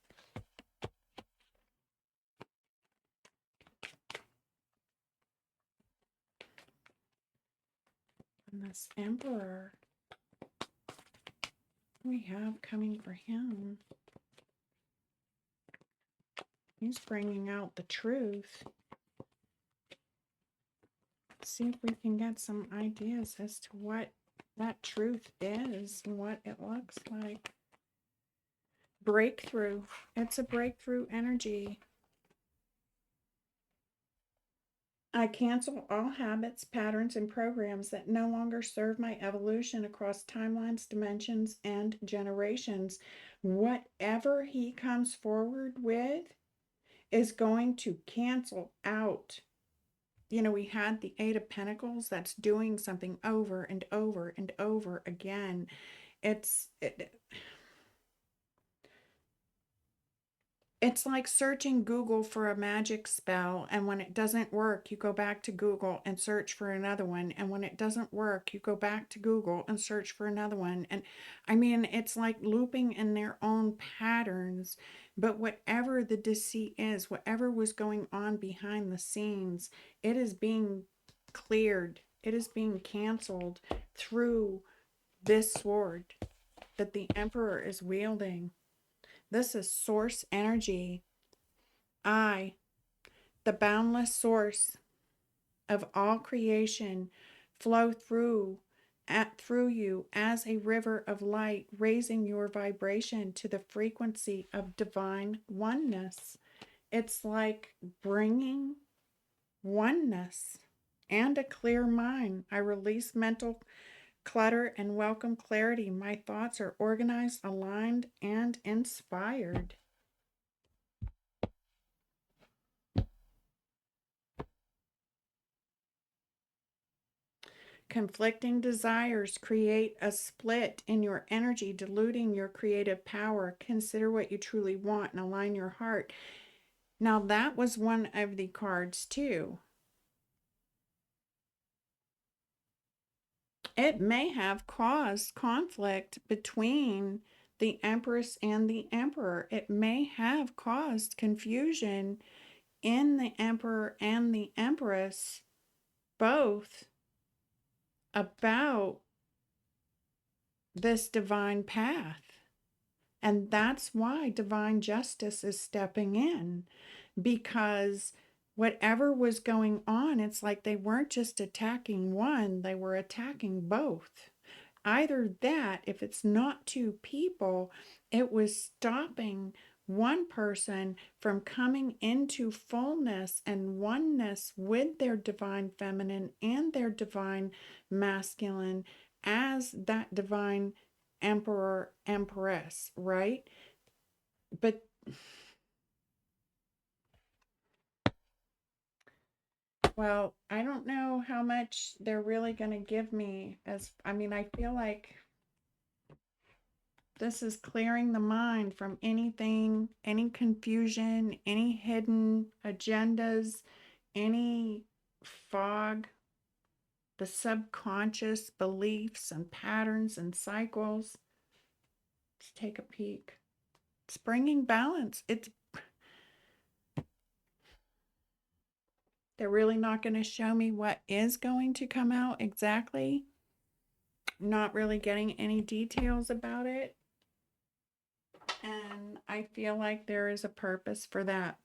And this emperor we have coming for him, he's bringing out the truth. See if we can get some ideas as to what that truth is and what it looks like. Breakthrough. It's a breakthrough energy. I cancel all habits, patterns, and programs that no longer serve my evolution across timelines, dimensions, and generations. Whatever he comes forward with is going to cancel out. You know, we had the Eight of Pentacles that's doing something over and over and over again. It's like searching Google for a magic spell, and when it doesn't work, you go back to Google and search for another one. And when it doesn't work, you go back to Google and search for another one. And I mean, it's like looping in their own patterns. But whatever the deceit is, whatever was going on behind the scenes, it is being cleared. It is being canceled through this sword that the Emperor is wielding. This is source energy. I, the boundless source of all creation, flow through you as a river of light, raising your vibration to the frequency of divine oneness. It's like bringing oneness and a clear mind. I release mental clutter and welcome clarity. My thoughts are organized, aligned, and inspired. Conflicting desires create a split in your energy, diluting your creative power. Consider what you truly want and align your heart. Now, that was one of the cards, too. It may have caused conflict between the Empress and the Emperor. It may have caused confusion in the Emperor and the Empress, both about this divine path. And that's why divine justice is stepping in, because whatever was going on, it's like they weren't just attacking one, they were attacking both. Either that, if it's not two people, it was stopping one person from coming into fullness and oneness with their divine feminine and their divine masculine as that divine emperor, empress, right? But well, I don't know how much they're really going to give me. As I mean, I feel like This is clearing the mind from anything, any confusion, any hidden agendas, any fog, the subconscious beliefs and patterns and cycles. Let's take a peek. It's bringing balance. They're really not going to show me what is going to come out exactly. Not really getting any details about it. And I feel like there is a purpose for that.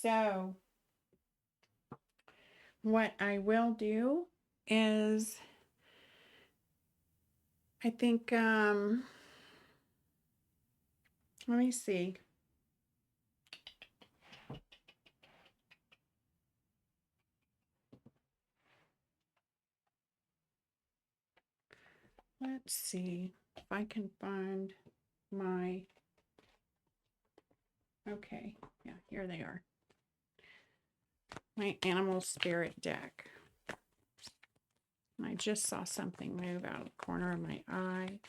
So what I will do is, I think, let me see. Let's see if I can find my, okay, yeah, here they are. My animal spirit deck. I just saw something move out of the corner of my eye.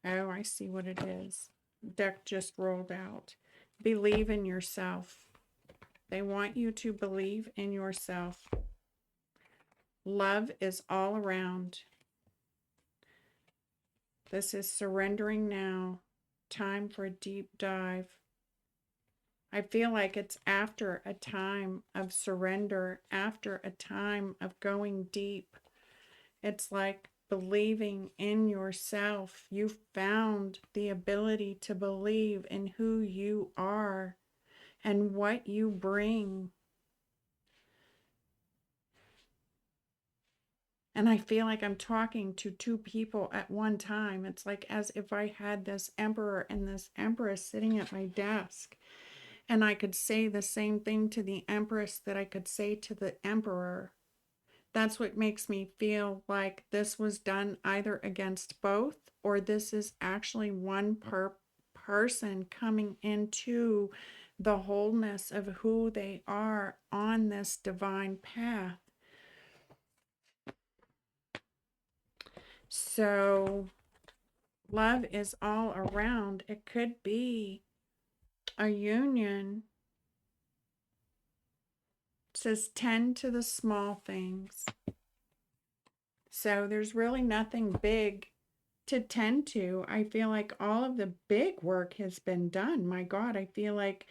Oh, I see what it is. Deck just rolled out. Believe in yourself. They want you to believe in yourself. Love is all around. This is surrendering now. Time for a deep dive. I feel like it's after a time of surrender, after a time of going deep. It's like believing in yourself. You found the ability to believe in who you are and what you bring. And I feel like I'm talking to two people at one time. It's like as if I had this emperor and this empress sitting at my desk. And I could say the same thing to the empress that I could say to the emperor. That's what makes me feel like this was done either against both, or this is actually one person coming into the wholeness of who they are on this divine path. So love is all around. It could be a union. It says tend to the small things. So there's really nothing big to tend to. I feel like all of the big work has been done. My God, I feel like,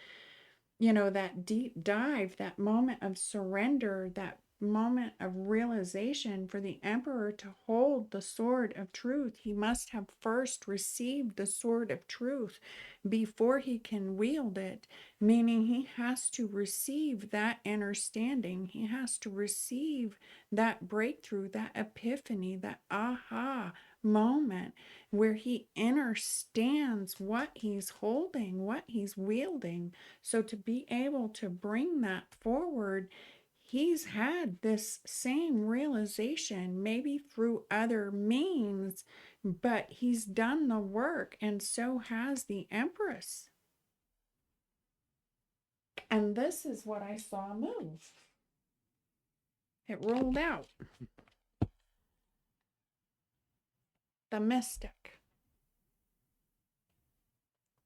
that deep dive, that moment of surrender, that moment of realization for the emperor to hold the sword of truth. He must have first received the sword of truth before he can wield it, meaning he has to receive that understanding. He has to receive that breakthrough, that epiphany, that aha moment where he understands what he's holding, what he's wielding. So to be able to bring that forward, he's had this same realization, maybe through other means, but he's done the work, and so has the Empress. And this is what I saw move. It rolled out. The mystic.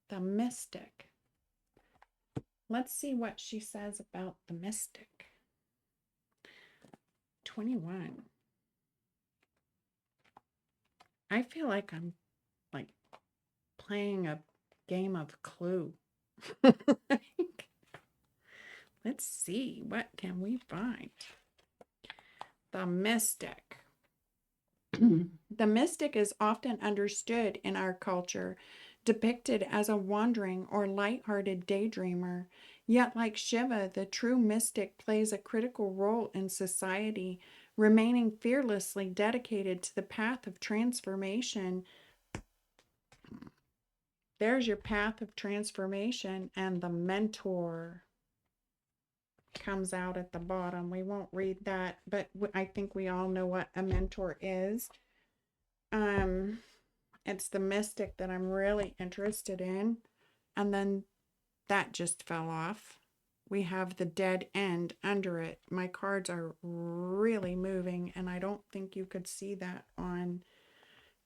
The mystic. Let's see what she says about the mystic. 21. I feel like I'm like playing a game of Clue. Let's see, what can we find? The mystic. The mystic is often understood in our culture, depicted as a wandering or light-hearted daydreamer. Yet, like Shiva, the true mystic plays a critical role in society, remaining fearlessly dedicated to the path of transformation. There's your path of transformation, and the mentor comes out at the bottom. We won't read that, but I think we all know what a mentor is. It's the mystic that I'm really interested in. And then that just fell off. We have the dead end under it. My cards are really moving, and I don't think you could see that on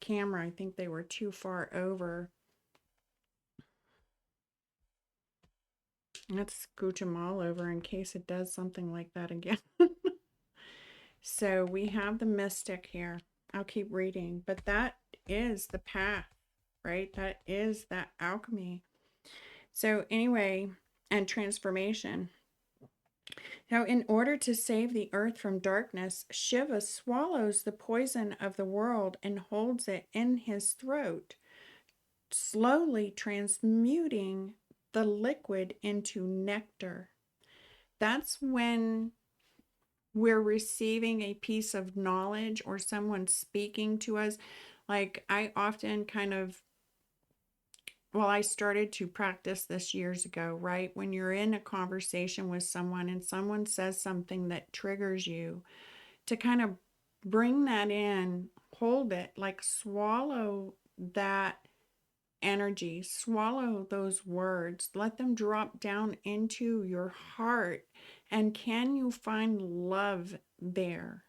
camera. I think they were too far over. Let's scooch them all over in case it does something like that again. So we have the mystic here. I'll keep reading, but that is the path, right? That is that alchemy. So anyway, and transformation. Now, in order to save the earth from darkness, Shiva swallows the poison of the world and holds it in his throat, slowly transmuting the liquid into nectar. That's when we're receiving a piece of knowledge or someone speaking to us. Like I often I started to practice this years ago, right? When you're in a conversation with someone and someone says something that triggers you, to kind of bring that in, hold it, like swallow that energy, swallow those words, let them drop down into your heart. And can you find love there?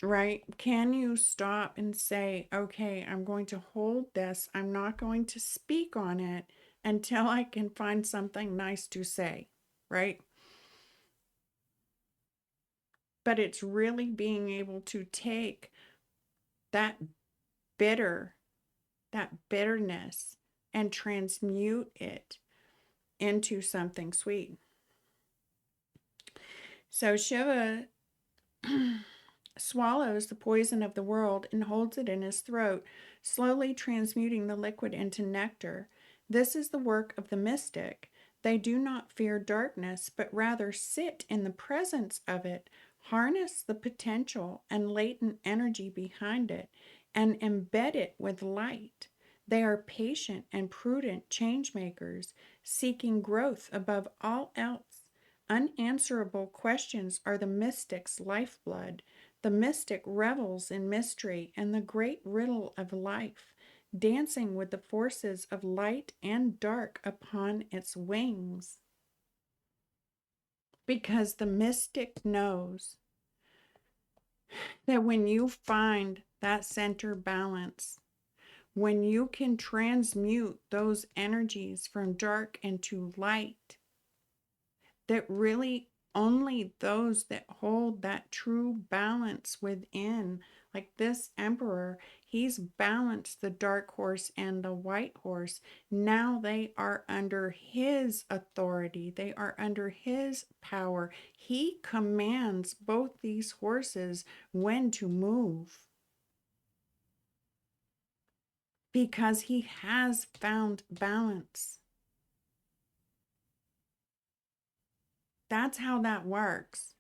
Right? Can you stop and say, okay, I'm going to hold this. I'm not going to speak on it until I can find something nice to say, right? But it's really being able to take that bitter, that bitterness, and transmute it into something sweet. So Shiva swallows the poison of the world and holds it in his throat, slowly transmuting the liquid into nectar. This is the work of the mystic. They do not fear darkness, but rather sit in the presence of it, harness the potential and latent energy behind it, and embed it with light. They are patient and prudent change makers, seeking growth above all else. Unanswerable questions are the mystic's lifeblood. The mystic revels in mystery and the great riddle of life, dancing with the forces of light and dark upon its wings. Because the mystic knows that when you find that center balance, when you can transmute those energies from dark into light, that really only those that hold that true balance within, like this emperor, he's balanced the dark horse and the white horse. Now they are under his authority, they are under his power. He commands both these horses when to move because he has found balance. That's how that works.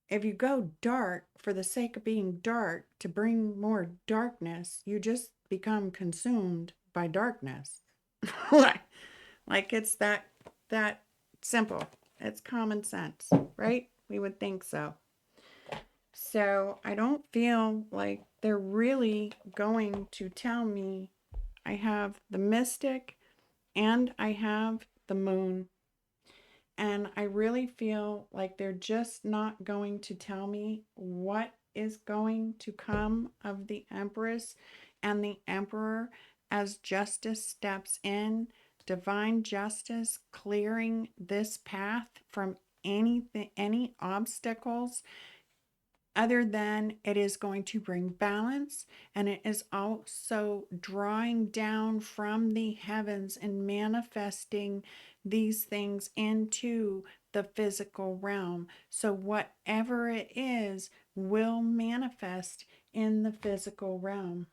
If you go dark for the sake of being dark to bring more darkness, you just become consumed by darkness. like it's that simple. It's common sense, right? We would think so. So I don't feel like they're really going to tell me. I have the mystic and I have the moon. And I really feel like they're just not going to tell me what is going to come of the Empress and the Emperor as justice steps in, divine justice clearing this path from anything, any obstacles, other than it is going to bring balance, and it is also drawing down from the heavens and manifesting these things into the physical realm. So whatever it is will manifest in the physical realm.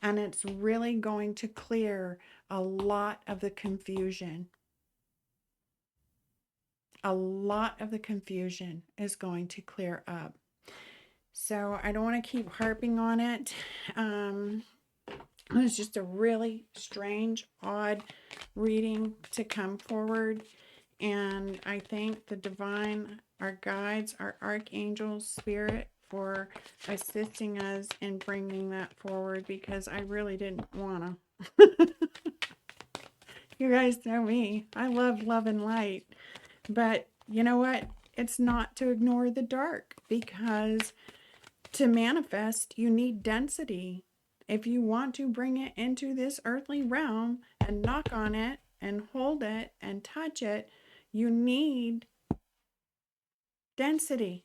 And it's really going to clear a lot of the confusion. A lot of the confusion is going to clear up. So I don't want to keep harping on it. It was just a really strange, odd reading to come forward. And I thank the divine, our guides, our archangels, spirit for assisting us in bringing that forward, because I really didn't want to. You guys know me. I love love and light. But you know what? It's not to ignore the dark, because to manifest, you need density. If you want to bring it into this earthly realm, and knock on it and hold it and touch it. You need density.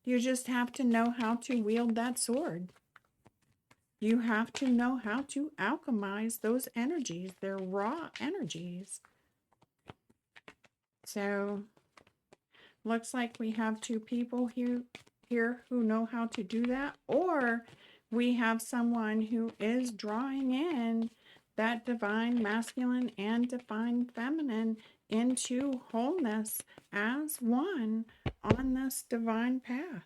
You just have to know how to wield that sword. You have to know how to alchemize those energies. They're raw energies. So, looks like we have two people here who know how to do that, or we have someone who is drawing in that divine masculine and divine feminine into wholeness as one on this divine path.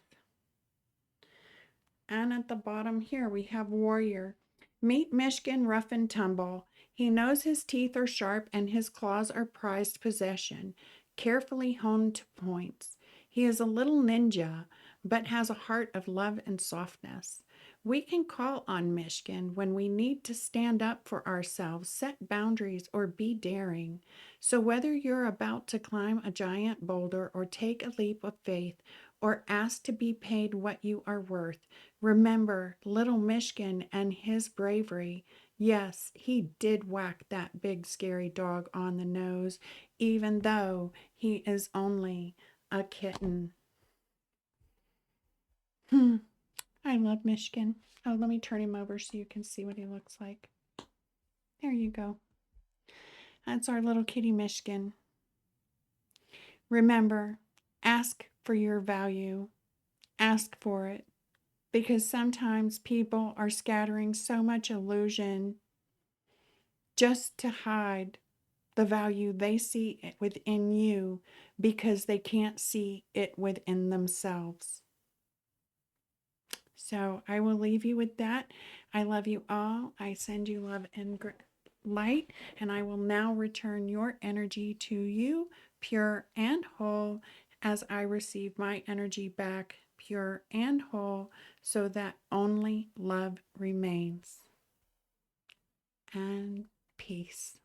And at the bottom here, we have warrior. Meet Mishkin rough and tumble. He knows his teeth are sharp and his claws are prized possession, carefully honed to points. He is a little ninja, but has a heart of love and softness. We can call on Mishkin when we need to stand up for ourselves, set boundaries, or be daring. So whether you're about to climb a giant boulder or take a leap of faith or ask to be paid what you are worth, remember little Mishkin and his bravery. Yes, he did whack that big scary dog on the nose, even though he is only a kitten. I love Mishkin. Oh, let me turn him over so you can see what he looks like. There you go. That's our little kitty Mishkin. Remember, ask for your value. Ask for it. Because sometimes people are scattering so much illusion just to hide the value they see within you because they can't see it within themselves. So I will leave you with that. I love you all. I send you love and light, and I will now return your energy to you, pure and whole, as I receive my energy back, pure and whole, so that only love remains. And peace.